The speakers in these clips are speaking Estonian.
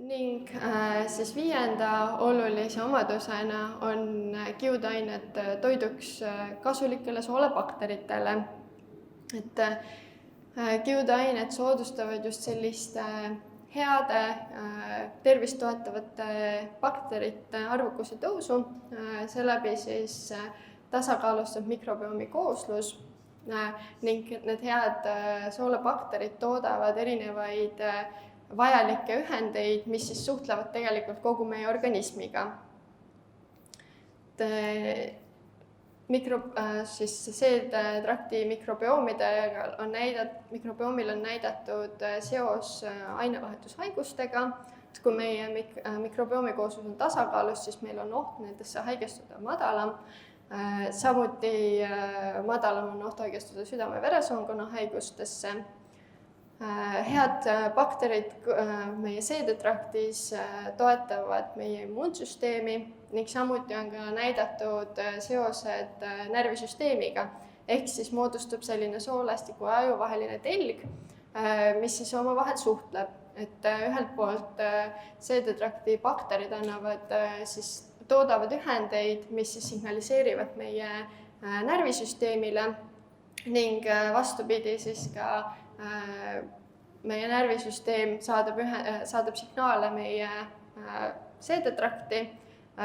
Ning siis viienda olulise omadusena on kiudained toiduks kasulikele soolebakteritele. Et kiudained soodustavad just selliste heade tervist toetavate bakterite arvukuse tõusu, seeläbi siis tasakaalustab mikrobiomi kooslus ning need head soolebakterid toodavad erinevaid vajalikke ühendeid, mis siis suhtlevad tegelikult kogu meie organismiga. Seedetrakti mikrobiomil on näidatud seos ainevahetushaigustega. Kui meie mikrobiomi kooslus on tasakaalus, siis meil on oht nendesse haigestuda madalam. Samuti madalam on oht haigestuda südame-veresoonkonna haigustesse. Head bakterid meie seedetraktis toetavad meie immuunsüsteemi ning samuti on ka näidatud seosed närvisüsteemiga. Ehk siis moodustub selline soolestiku ja aju vaheline telg, mis siis omavahel suhtleb. Et ühelt poolt seedetrakti bakterid toodavad ühendeid, mis siis signaliseerivad meie närvisüsteemile ning vastupidi siis ka meie närvisüsteem saadab signaale meie seedetrakti,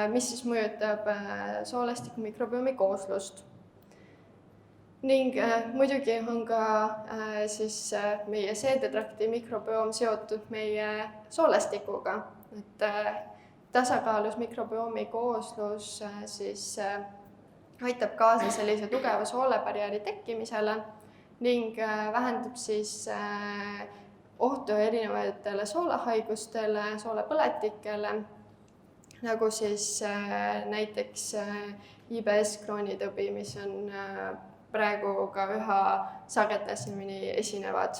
mis siis mõjutab soolestiku mikrobiomi kooslust. Ning muidugi on ka siis meie seedetrakti mikrobioom seotud meie soolestikuga. Et tasakaalus mikrobiomi kooslus siis aitab kaasa sellise tugeva soolebarjääri tekkimisele ning vähendab siis ohtu erinevatele soolehaigustele, soolepõletikele, nagu siis näiteks IBS kroonitõbi, mis on praegu ka üha sagedasemini esinevad.